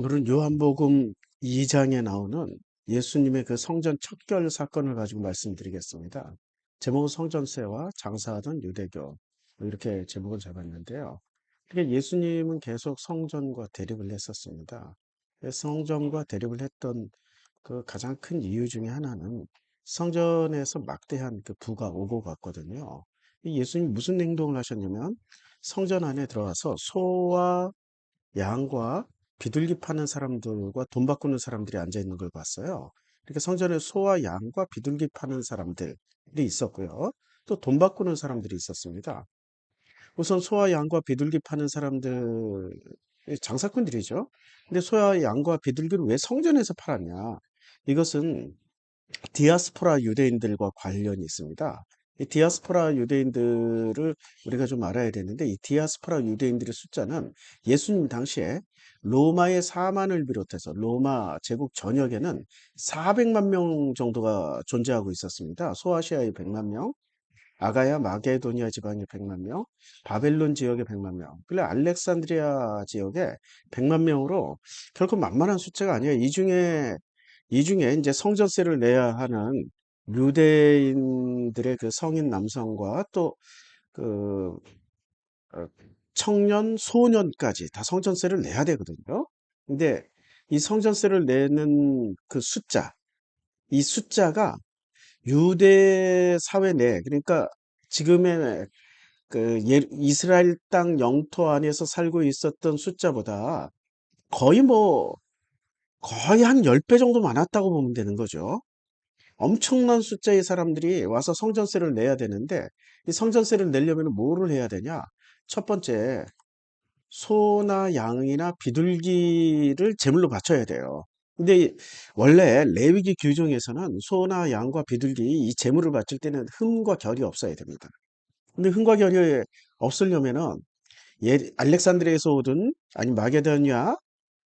오늘은 요한복음 2장에 나오는 예수님의 그 성전 척결 사건을 가지고 말씀드리겠습니다. 제목은 성전세와 장사하던 유대교, 이렇게 제목을 잡았는데요. 그러니까 예수님은 계속 성전과 대립을 했었습니다. 성전과 대립을 했던 그 가장 큰 이유 중에 하나는 성전에서 막대한 그 부가 오고 갔거든요. 예수님 무슨 행동을 하셨냐면 성전 안에 들어가서 소와 양과 비둘기 파는 사람들과 돈 바꾸는 사람들이 앉아 있는 걸 봤어요. 그러니까 성전에 소와 양과 비둘기 파는 사람들이 있었고요. 또 돈 바꾸는 사람들이 있었습니다. 우선 소와 양과 비둘기 파는 사람들, 장사꾼들이죠. 근데 소와 양과 비둘기를 왜 성전에서 팔았냐? 이것은 디아스포라 유대인들과 관련이 있습니다. 이 디아스포라 유대인들을 우리가 좀 알아야 되는데, 이 디아스포라 유대인들의 숫자는 예수님 당시에 로마의 사만을 비롯해서 로마 제국 전역에는 400만 명 정도가 존재하고 있었습니다. 소아시아의 100만 명, 아가야 마게도니아 지방의 100만 명, 바벨론 지역의 100만 명, 그리고 알렉산드리아 지역에 100만 명으로 결코 만만한 숫자가 아니에요. 이 중에 이제 성전세를 내야 하는 유대인들의 그 성인 남성과 또 그 청년, 소년까지 다 성전세를 내야 되거든요. 근데 이 성전세를 내는 그 숫자, 이 숫자가 유대 사회 내, 그러니까 지금의 이스라엘 땅 영토 안에서 살고 있었던 숫자보다 거의 뭐, 거의 한 10배 정도 많았다고 보면 되는 거죠. 엄청난 숫자의 사람들이 와서 성전세를 내야 되는데, 이 성전세를 내려면 뭐를 해야 되냐? 첫 번째, 소나 양이나 비둘기를 제물로 바쳐야 돼요. 근데 원래 레위기 규정에서는 소나 양과 비둘기 이 제물을 바칠 때는 흠과 결이 없어야 됩니다. 근데 흠과 결이 없으려면은 알렉산드리아에서 오든 아니면 마게도니아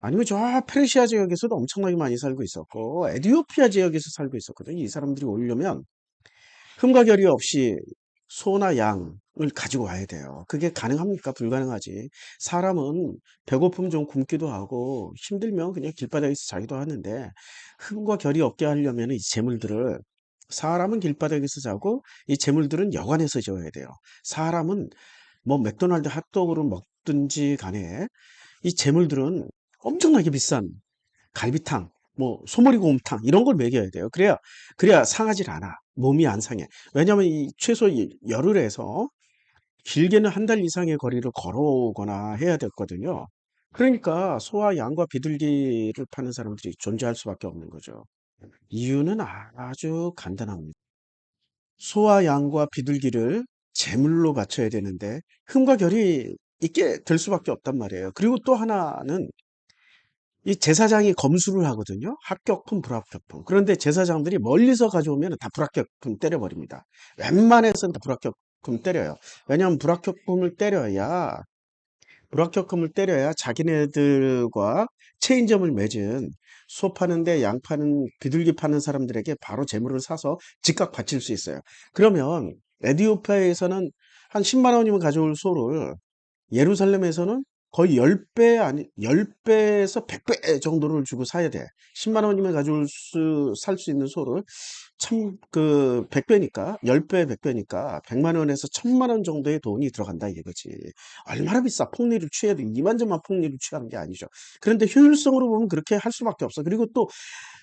아니면 저 페르시아 지역에서도 엄청나게 많이 살고 있었고 에디오피아 지역에서 살고 있었거든요. 이 사람들이 오려면 흠과 결이 없이 소나 양을 가지고 와야 돼요. 그게 가능합니까? 불가능하지. 사람은 배고프면 좀 굶기도 하고 힘들면 그냥 길바닥에서 자기도 하는데 흠과 결이 없게 하려면 이 재물들을 사람은 길바닥에서 자고 이 재물들은 여관에서 지어야 돼요. 사람은 뭐 맥도날드 핫도그를 먹든지 간에 이 재물들은 엄청나게 비싼 갈비탕, 뭐 소머리곰탕 이런 걸 먹여야 돼요. 그래야 상하질 않아. 몸이 안 상해. 왜냐하면 이 최소 열흘 에서 길게는 한 달 이상의 거리를 걸어오거나 해야 됐거든요. 그러니까 소와 양과 비둘기를 파는 사람들이 존재할 수밖에 없는 거죠. 이유는 아주 간단합니다. 소와 양과 비둘기를 제물로 바쳐야 되는데 흠과 결이 있게 될 수밖에 없단 말이에요. 그리고 또 하나는 이 제사장이 검수를 하거든요. 합격품, 불합격품. 그런데 제사장들이 멀리서 가져오면 다 불합격품 때려버립니다. 웬만해서는 다 불합격품 때려요. 왜냐하면 불합격금을 때려야 자기네들과 체인점을 맺은 소 파는데 양 파는 비둘기 파는 사람들에게 바로 재물을 사서 즉각 바칠 수 있어요. 그러면 에디오피아에서는 한 10만 원이면 가져올 소를 예루살렘에서는 거의 10배 아니 10배에서 100배 정도를 주고 사야 돼. 10만 원이면 살 수 있는 소를 참 100배니까 10배 100배니까 100만 원에서 1000만 원 정도의 돈이 들어간다 이거지. 얼마나 비싸. 폭리를 취해도 이만저만 폭리를 취하는 게 아니죠. 그런데 효율성으로 보면 그렇게 할 수밖에 없어. 그리고 또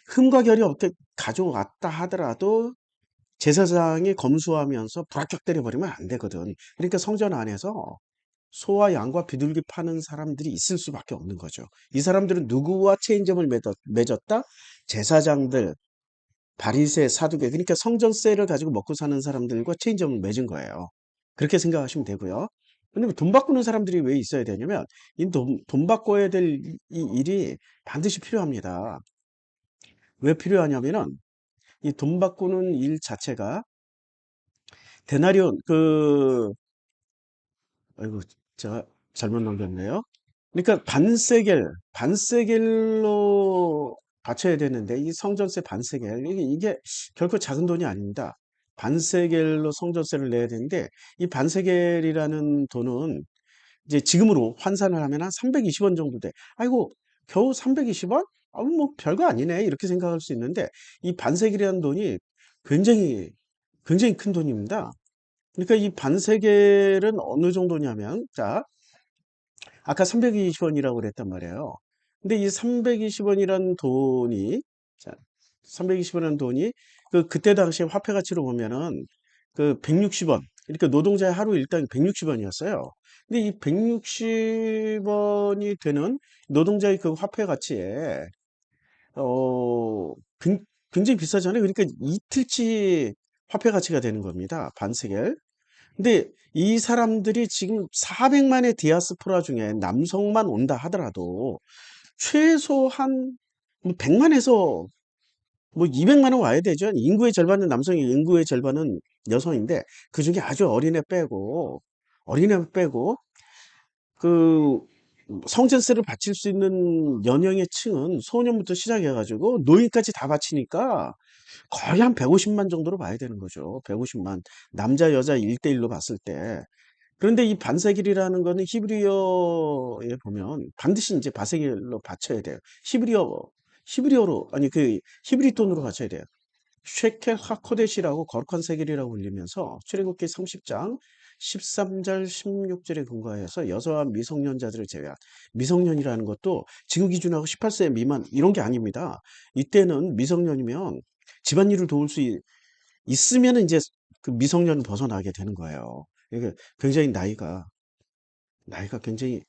흠과 결이 없게 가져왔다 하더라도 제사장이 검수하면서 불합격 때려버리면 안 되거든. 그러니까 성전 안에서 소와 양과 비둘기 파는 사람들이 있을 수밖에 없는 거죠. 이 사람들은 누구와 체인점을 맺었다? 제사장들, 바리새, 사두개, 그러니까 성전세를 가지고 먹고 사는 사람들과 체인점을 맺은 거예요. 그렇게 생각하시면 되고요. 근데 돈 바꾸는 사람들이 왜 있어야 되냐면 이 돈 바꿔야 될 이 일이 반드시 필요합니다. 왜 필요하냐면은 이 돈 바꾸는 일 자체가 데나리온 아이고 제가 잘못 넘겼네요. 그러니까 반세겔로 바쳐야 되는데 이 성전세 반세겔 이게 결코 작은 돈이 아닙니다. 반세겔로 성전세를 내야 되는데 이 반세겔이라는 돈은 이제 지금으로 환산을 하면 한 320원 정도 돼. 아이고 겨우 320원? 아, 뭐 별거 아니네. 이렇게 생각할 수 있는데 이 반세기라는 돈이 굉장히 굉장히 큰 돈입니다. 그러니까 이 반세겔은 어느 정도냐면, 자, 아까 320원이라고 그랬단 말이에요. 근데 이 320원이라는 돈이, 자, 320원이라는 돈이 그때 당시 화폐 가치로 보면은 그 160원. 그러니까 노동자의 하루 일당이 160원이었어요. 근데 이 160원이 되는 노동자의 그 화폐 가치에 어, 굉- 굉장히 비싸잖아요. 그러니까 이틀치 화폐 가치가 되는 겁니다. 반세겔. 근데 이 사람들이 지금 400만의 디아스포라 중에 남성만 온다 하더라도 최소한 뭐 100만에서 뭐 200만은 와야 되죠. 인구의 절반은 남성이, 인구의 절반은 여성인데 그중에 아주 어린애 빼고 그 성전세를 바칠 수 있는 연령의 층은 소년부터 시작해가지고 노인까지 다 바치니까 거의 한 150만 정도로 봐야 되는 거죠. 150만. 남자, 여자 1대1로 봤을 때. 그런데 이 반세길이라는 거는 히브리어에 보면 반드시 이제 바세길로 바쳐야 돼요. 히브리어로, 아니 그 히브리 돈으로 바쳐야 돼요. 쉐켈 하코데시라고 거룩한 세겔이라고 불리면서 출애굽기 30장 13절 16절에 근거해서 여성와 미성년자들을 제외한 미성년이라는 것도 지금 기준하고 18세 미만 이런 게 아닙니다. 이때는 미성년이면 집안일을 도울 수 있으면 이제 그 미성년 벗어나게 되는 거예요. 이게 굉장히 나이가 굉장히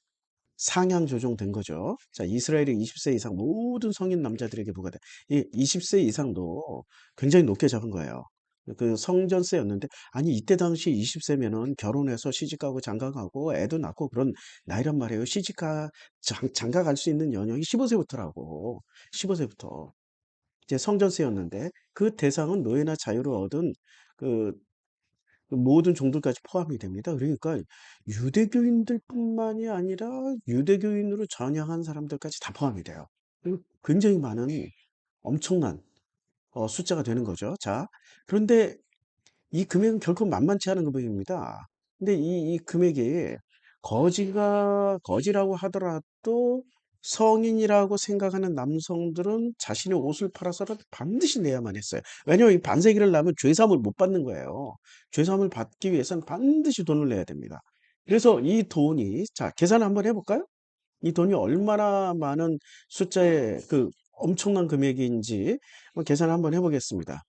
상향 조정된 거죠. 자, 이스라엘의 20세 이상 모든 성인 남자들에게 부과돼. 이 20세 이상도 굉장히 높게 잡은 거예요. 그 성전세였는데, 아니, 이때 당시 20세면은 결혼해서 시집가고 장가가고 애도 낳고 그런 나이란 말이에요. 장가갈 수 있는 연령이 15세부터라고. 15세부터. 이제 성전세였는데, 그 대상은 노예나 자유를 얻은 그 모든 종들까지 포함이 됩니다. 그러니까 유대교인들뿐만이 아니라 유대교인으로 전향한 사람들까지 다 포함이 돼요. 그리고 굉장히 많은 엄청난 숫자가 되는 거죠. 자, 그런데 이 금액은 결코 만만치 않은 금액입니다. 근데 이 금액이 거지라고 하더라도 성인이라고 생각하는 남성들은 자신의 옷을 팔아서라도 반드시 내야만 했어요. 왜냐하면 이 반세기를 나면 죄사함을 못 받는 거예요. 죄사함을 받기 위해서는 반드시 돈을 내야 됩니다. 그래서 이 돈이, 자, 계산 한번 해볼까요? 이 돈이 얼마나 많은 숫자의 그 엄청난 금액인지 한번 계산 한번 해보겠습니다.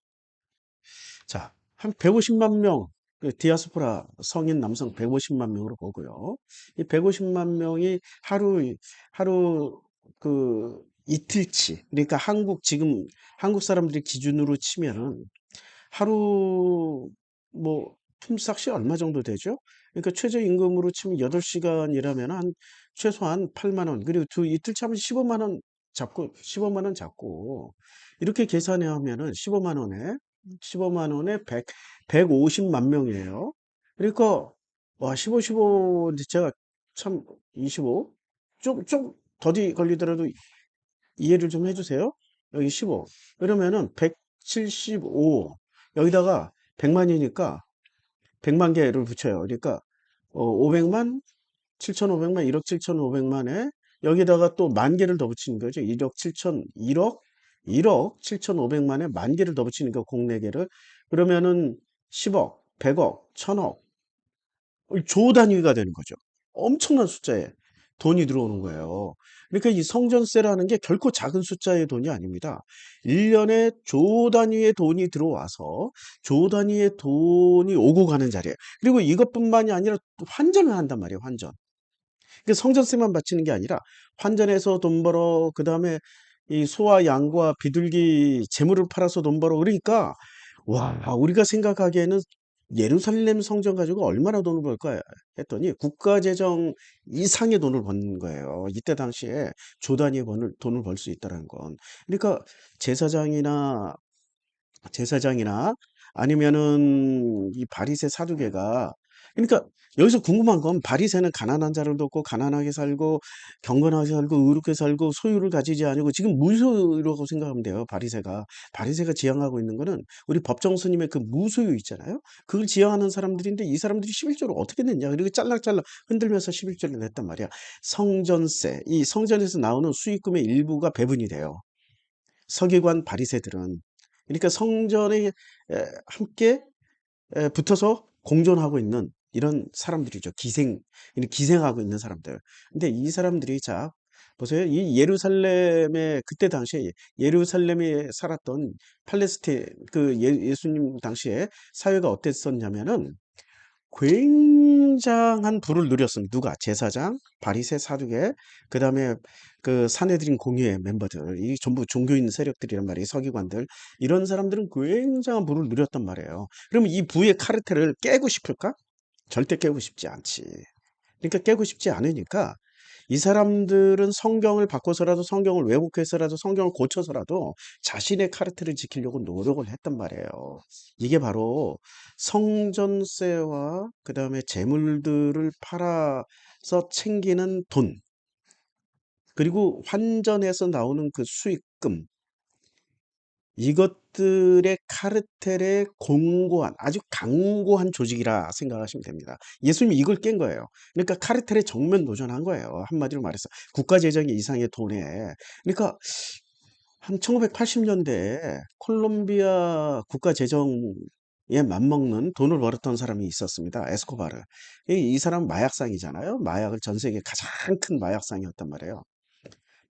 자, 한 150만 명, 그 디아스포라 성인 남성 150만 명으로 보고요. 이 150만 명이 하루 이틀치, 그러니까 한국 사람들이 기준으로 치면은 하루 뭐 품삯이 얼마 정도 되죠? 그러니까 최저임금으로 치면 8시간 일하면 한 최소한 8만 원, 그리고 이틀치 하면 15만 원 잡고 이렇게 계산해 하면은 15만 원에 150만 명이에요. 그러니까 와, 15 제가 참 25, 좀 더디 걸리더라도 이해를 좀 해주세요. 여기 15. 그러면은 175. 여기다가 100만이니까 100만 개를 붙여요. 그러니까 500만, 7,500만, 1억 7,500만에 여기다가 또 만 개를 더 붙이는 거죠. 1억 7,500만에 만 개를 더 붙이는 거, 공네 개를. 그러면은 10억, 100억, 1000억, 조 단위가 되는 거죠. 엄청난 숫자에 돈이 들어오는 거예요. 그러니까 이 성전세라는 게 결코 작은 숫자의 돈이 아닙니다. 1년에 조 단위의 돈이 들어와서 조 단위의 돈이 오고 가는 자리예요. 그리고 이것뿐만이 아니라 또 환전을 한단 말이에요. 환전. 그 성전세만 바치는 게 아니라 환전해서 돈 벌어, 그 다음에 이 소와 양과 비둘기 재물을 팔아서 돈 벌어. 그러니까 와, 우리가 생각하기에는 예루살렘 성전 가지고 얼마나 돈을 벌까 했더니 국가 재정 이상의 돈을 버는 거예요. 이때 당시에 조 단위의 돈을 벌 수 있다는 건. 그러니까 제사장이나 제사장이나 아니면은 이 바리새 사두개가 그러니까 여기서 궁금한 건 바리새는 가난한 자를 돕고 가난하게 살고 경건하게 살고 의롭게 살고 소유를 가지지 않고 지금 무소유라고 생각하면 돼요. 바리새가 지향하고 있는 거는 우리 법정스님의 그 무소유 있잖아요. 그걸 지향하는 사람들인데 이 사람들이 11조를 어떻게 냈냐. 그리고 짤락짤락 흔들면서 11조를 냈단 말이야. 성전세, 이 성전에서 나오는 수익금의 일부가 배분이 돼요. 서기관 바리새들은. 그러니까 성전에 함께 붙어서 공존하고 있는 이런 사람들이죠. 기생하고 있는 사람들. 근데 이 사람들이 자, 보세요. 이 예루살렘에 그때 당시에 예루살렘에 살았던 팔레스틴 예수님 당시에 사회가 어땠었냐면은 굉장한 부를 누렸습니다. 누가? 제사장, 바리새, 사두개, 그다음에 그 사내들인 공의회 멤버들, 이 전부 종교인 세력들이란 말이에요. 서기관들. 이런 사람들은 굉장한 부를 누렸단 말이에요. 그러면 이 부의 카르텔을 깨고 싶을까? 절대 깨고 싶지 않지. 그러니까 깨고 싶지 않으니까 이 사람들은 성경을 바꿔서라도 성경을 왜곡해서라도 성경을 고쳐서라도 자신의 카르텔을 지키려고 노력을 했단 말이에요. 이게 바로 성전세와 그다음에 재물들을 팔아서 챙기는 돈, 그리고 환전에서 나오는 그 수익금, 이것들의 카르텔의 공고한 아주 강고한 조직이라 생각하시면 됩니다. 예수님이 이걸 깬 거예요. 그러니까 카르텔에 정면 도전한 거예요. 한마디로 말해서 국가 재정의 이상의 돈에. 그러니까 한 1980년대에 콜롬비아 국가 재정에 맞먹는 돈을 벌었던 사람이 있었습니다. 에스코바르. 이 사람은 마약상이잖아요. 마약을 전 세계 가장 큰 마약상이었단 말이에요.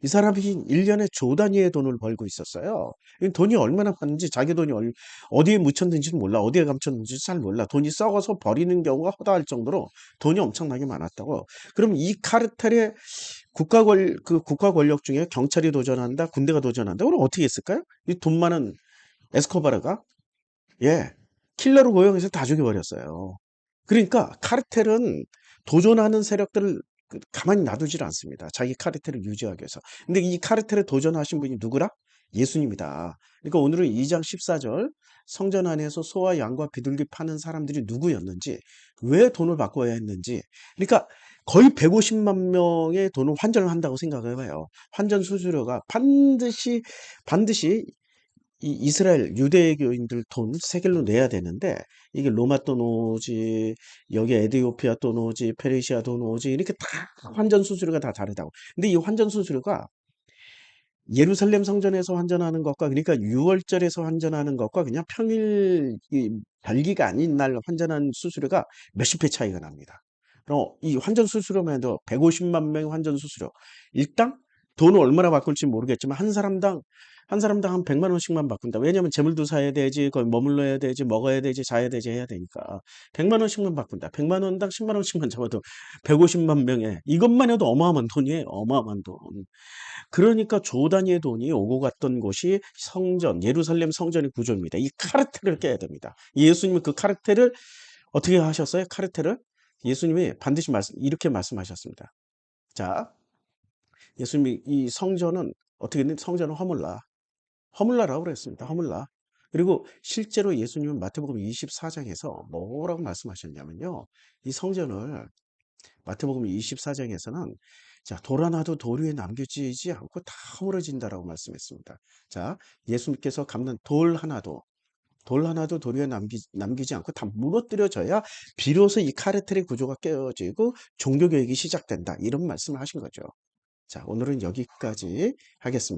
이 사람이 1년에 조 단위의 돈을 벌고 있었어요. 이 돈이 얼마나 많은지 자기 돈이 어디에 묻혔는지는 몰라. 어디에 감췄는지 잘 몰라. 돈이 썩어서 버리는 경우가 허다할 정도로 돈이 엄청나게 많았다고. 그럼 이 카르텔의 국가 권력 중에 경찰이 도전한다, 군대가 도전한다. 그럼 어떻게 했을까요? 이 돈 많은 에스코바르가 예, 킬러로 고용해서 다 죽여버렸어요. 그러니까 카르텔은 도전하는 세력들을 가만히 놔두질 않습니다. 자기 카르텔을 유지하기 위해서. 근데 이 카르텔에 도전하신 분이 누구라? 예수님이다. 그러니까 오늘은 2장 14절 성전 안에서 소와 양과 비둘기 파는 사람들이 누구였는지, 왜 돈을 바꿔야 했는지. 그러니까 거의 150만 명의 돈을 환전을 한다고 생각을 해봐요. 환전 수수료가 반드시 이 이스라엘 유대교인들 돈 세겔로 내야 되는데 이게 로마 돈 오지, 여기 에디오피아 돈 오지, 페르시아 돈 오지, 이렇게 다 환전 수수료가 다 다르다고. 근데 이 환전 수수료가 예루살렘 성전에서 환전하는 것과, 그러니까 6월절에서 환전하는 것과 그냥 평일 이 별기가 아닌 날 환전하는 수수료가 몇십 배 차이가 납니다. 그럼 이 환전 수수료만 해도 150만 명의 환전 수수료. 일당 돈을 얼마나 바꿀지 모르겠지만 한 사람당 한 100만 원씩만 바꾼다. 왜냐면 재물도 사야 되지, 거기 머물러야 되지, 먹어야 되지, 자야 되지 해야 되니까. 100만 원씩만 바꾼다. 100만 원당 10만 원씩만 잡아도 150만 명에 이것만 해도 어마어마한 돈이에요. 어마어마한 돈. 그러니까 조 단위의 돈이 오고 갔던 곳이 성전, 예루살렘 성전의 구조입니다. 이 카르텔을 깨야 됩니다. 예수님은 그 카르텔을 어떻게 하셨어요? 카르텔을? 예수님이 반드시 이렇게 말씀하셨습니다. 자, 예수님이 이 성전은 어떻게 했는지 성전은 허물라라고 그랬습니다. 허물라. 그리고 실제로 예수님은 마태복음 24장에서 뭐라고 말씀하셨냐면요. 이 성전을 마태복음 24장에서는 자, 돌 하나도 돌 위에 남겨지지 않고 다 허물어진다라고 말씀했습니다. 자, 예수님께서 갚는 돌 하나도 돌 위에 남기지 않고 다 무너뜨려져야 비로소 이 카르텔의 구조가 깨어지고 종교개혁이 시작된다. 이런 말씀을 하신 거죠. 자, 오늘은 여기까지 하겠습니다.